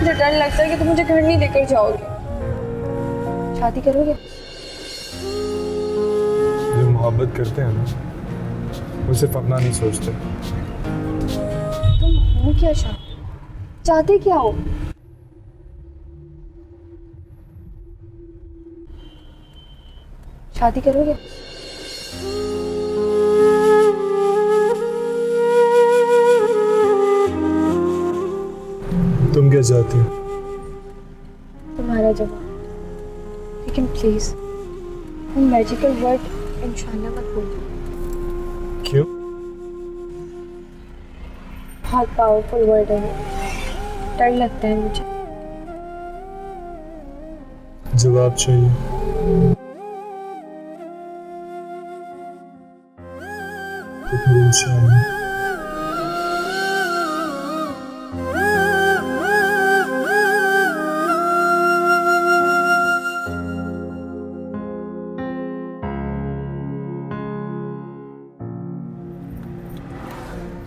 मुझे डर लगता है कि तुम मुझे घर नहीं लेकर जाओगे। शादी करोगे? जो मोहब्बत करते हैं ना वो सिर्फ अपना नहीं सोचते। तुम हो क्या चाहते क्या हो? शादी करोगे? तुम क्या चाहती हो? तुम्हारा जवाब। लेकिन प्लीज वो मैजिकल वर्ड इंशाल्लाह मत बोलो। क्यों? बहुत पावरफुल वर्ड है वो, डर लगता है मुझे। जवाब चाहिए? तो फिर इंशाल्लाह।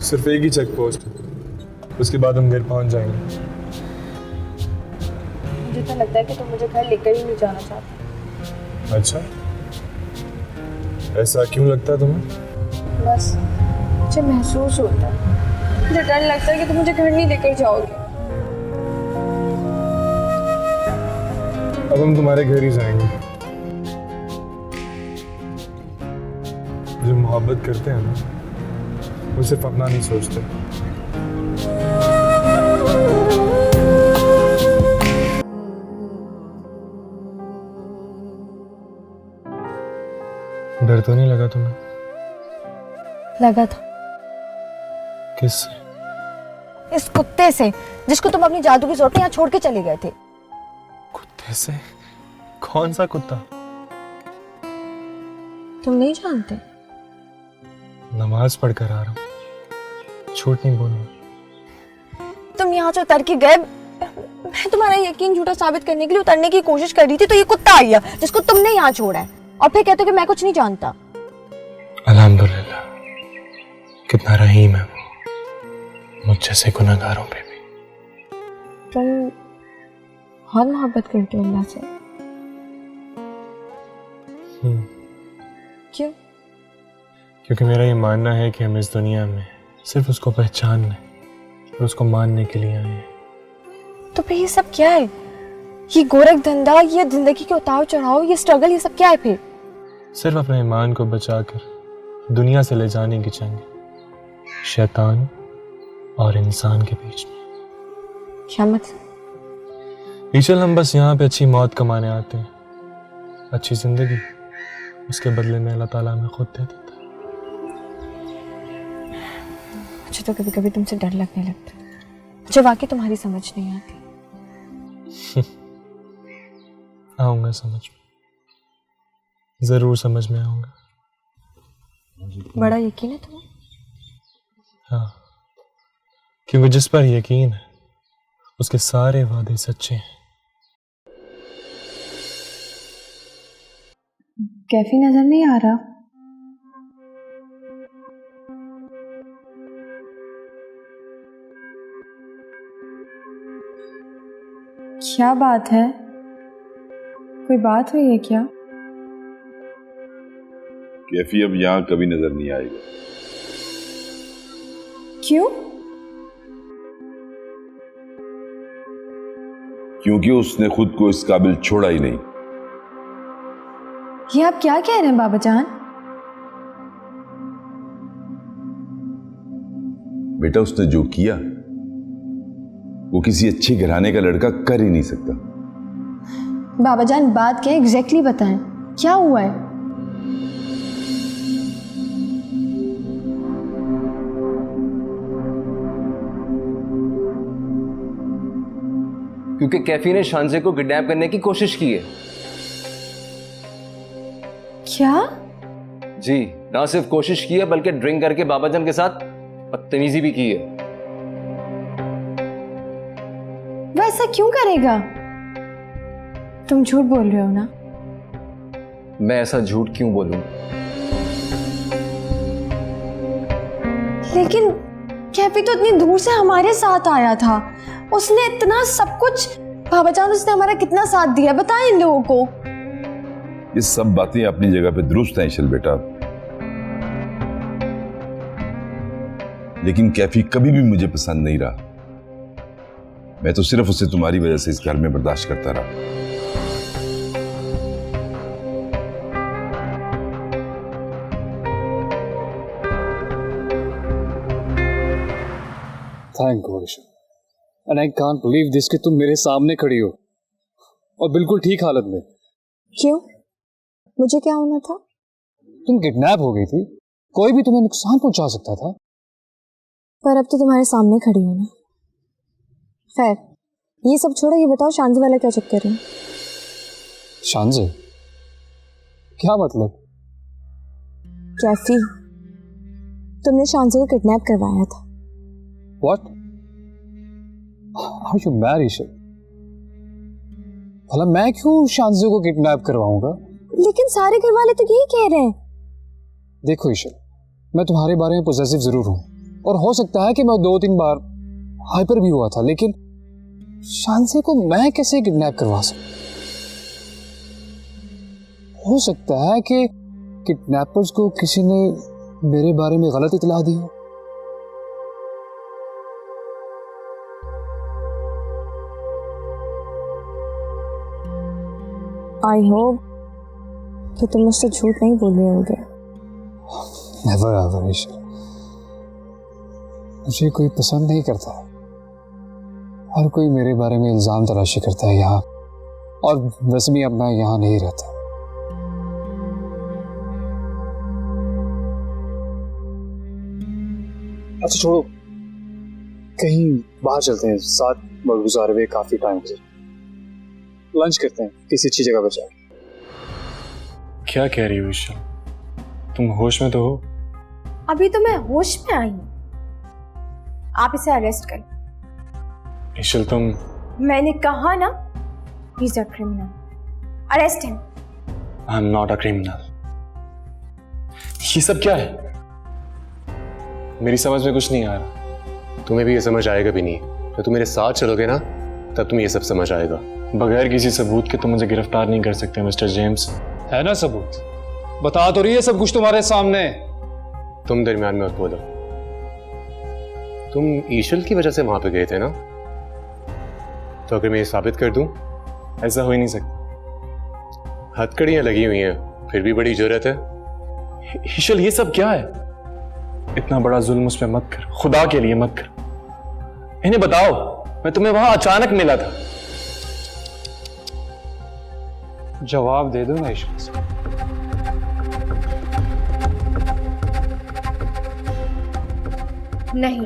सिर्फ एक ही चेक पोस्ट, उसके बाद हम घर पहुंच जाएंगे। मुझे तो लगता है कि तुम मुझे घर लेकर ही नहीं जाना चाहते। अच्छा, ऐसा क्यों लगता है तुम्हें? बस मुझे महसूस होता है, मुझे डर लगता है कि तुम मुझे घर नहीं लेकर जाओगे। अब हम तुम्हारे घर ही जाएंगे। जो मोहब्बत करते हैं ना वो सिर्फ अपना नहीं सोचते। डर तो नहीं लगा तुम्हें? लगा था। किससे? इस कुत्ते से जिसको तुम अपनी जादू की जोर पे यहाँ छोड़ के चले गए थे। कुत्ते से? कौन सा कुत्ता? तुम नहीं जानते? नमाज पढ़कर आ रहा हूँ, झूठ नहीं बोलूंगा। तुम यहाँ से उतर के गए, मैं तुम्हारा यकीन झूठा साबित करने के लिए उतरने की कोशिश कर रही थी, तो ये कुत्ता आ गया जिसको तुमने यहाँ छोड़ा है, और फिर कहते हो कि मैं कुछ नहीं जानता। अल्हम्दुलिल्लाह, कितना रहीम है वो मुझ जैसे गुनहगारों पे भी। तुम बहुत मोहब्बत करते हो अल्लाह से। क्यों? क्योंकि मेरा ये मानना है कि हम इस दुनिया में सिर्फ उसको पहचानने और उसको मानने के लिए आए हैं। तो फिर ये सब क्या है? ये गोरख धंधा, ये जिंदगी के उतार चढ़ाव, ये स्ट्रगल, ये सब क्या है फिर? सिर्फ अपने ईमान को बचाकर दुनिया से ले जाने की जंग, शैतान और इंसान के बीच में। क्या मतलब? ईचल, हम बस यहाँ पे अच्छी मौत कमाने आते हैं, अच्छी जिंदगी उसके बदले में अल्लाह ताला हमें खुद दे देता है। मुझे तो कभी कभी तुमसे डर लगने लगता है, मुझे वाकई तुम्हारी समझ नहीं आती। आऊंगा समझ में, जरूर समझ में आऊंगा। बड़ा यकीन है तुम्हें? हाँ, क्योंकि जिस पर यकीन है उसके सारे वादे सच्चे हैं। कैफी नजर नहीं आ रहा। क्या बात है? कोई बात हुई है क्या? कैफी अब यहाँ कभी नजर नहीं आएगा। क्यों? क्योंकि उसने खुद को इस काबिल छोड़ा ही नहीं। ये आप क्या कह रहे हैं बाबा जान? बेटा, उसने जो किया वो किसी अच्छे घराने का लड़का कर ही नहीं सकता। बाबा जान बात क्या है एग्जैक्टली बताएं, क्या हुआ है? क्योंकि कैफी ने शांजे को किडनैप करने की कोशिश की है। क्या? जी, ना सिर्फ कोशिश की है बल्कि ड्रिंक करके बाबाजान के साथ बदतमीजी भी की है। वो ऐसा क्यों करेगा? तुम झूठ बोल रहे हो ना? मैं ऐसा झूठ क्यों बोलूं? लेकिन कैफी तो इतनी दूर से हमारे साथ आया था, उसने इतना सब कुछ, बाबा जान उसने हमारा कितना साथ दिया, बताएं इन लोगों को। ये सब बातें अपनी जगह पे दुरुस्त हैं ईशल बेटा, लेकिन कैफी कभी भी मुझे पसंद नहीं रहा। मैं तो सिर्फ उसे तुम्हारी वजह से इस घर में बर्दाश्त करता रहा। Thank God Ishal, and I can't believe this कि तुम मेरे सामने खड़ी हो और बिल्कुल ठीक हालत में। क्यों? मुझे क्या होना था? तुम किडनैप हो गई थी, कोई भी तुम्हें नुकसान पहुंचा सकता था। पर अब तो तुम्हारे सामने खड़ी हूं ना। खैर, ये सब छोड़ो, ये बताओ शांति वाला क्या चक्कर है? शांजे? क्या मतलब? कैफी, तुमने शांति को किडनैप करवाया था। What? Are you mad, ईशल? भला मैं क्यों शांजे को किडनैप करवाऊंगा? लेकिन सारे घर वाले तो यही कह रहे हैं। देखो ईशल, मैं तुम्हारे बारे में पॉजिटिव जरूर हूं और हो सकता है कि मैं 2-3 बार हाइपर भी हुआ था, लेकिन शांसे को मैं कैसे किडनैप करवा सकता? हो सकता है कि किडनैपर्स को किसी ने मेरे बारे में गलत इतला दी हो। आई होप कि तुम मुझसे झूठ नहीं बोल रहे होगे। नेवर एवर ईशल, मुझे कोई पसंद नहीं करता। हर कोई मेरे बारे में इल्जाम तराशी करता है यहाँ, और वैसे भी अब मैं यहाँ नहीं रहता। अच्छा छोड़ो, कहीं बाहर चलते हैं, साथ वक्त गुजारे हुए काफी टाइम से। लंच करते हैं किसी अच्छी जगह पर जाके। क्या कह रही हो ईशल? तुम होश में तो हो? अभी तो मैं होश में आई हूँ। आप इसे अरेस्ट करें। ईशल तुम... मैंने कहा ना, he is a criminal. Arrest him. I am not a criminal. ये सब क्या है? मेरी समझ में कुछ नहीं आ रहा। तुम्हें भी ये समझ आएगा भी नहीं। जब तुम मेरे साथ चलोगे ना, तब तुम्हें ये सब समझ आएगा। बगैर किसी सबूत के तुम मुझे गिरफ्तार नहीं कर सकते मिस्टर जेम्स। है ना सबूत? बता तो रही है सब कुछ तुम्हारे सामने। तुम दरमियान में मत बोलो। तुम ईशल की वजह से वहां पे गए थे ना, तो अगर मैं ये साबित कर दूं? ऐसा हो ही नहीं सकता। हथकड़ियां लगी हुई हैं, फिर भी बड़ी जरूरत है। ईशल ये सब क्या है? इतना बड़ा जुल्म उस पे मत कर, खुदा के लिए मत कर। इन्हें बताओ, मैं तुम्हें वहां अचानक मिला था। जवाब दे दो ना ईशल से। नहीं,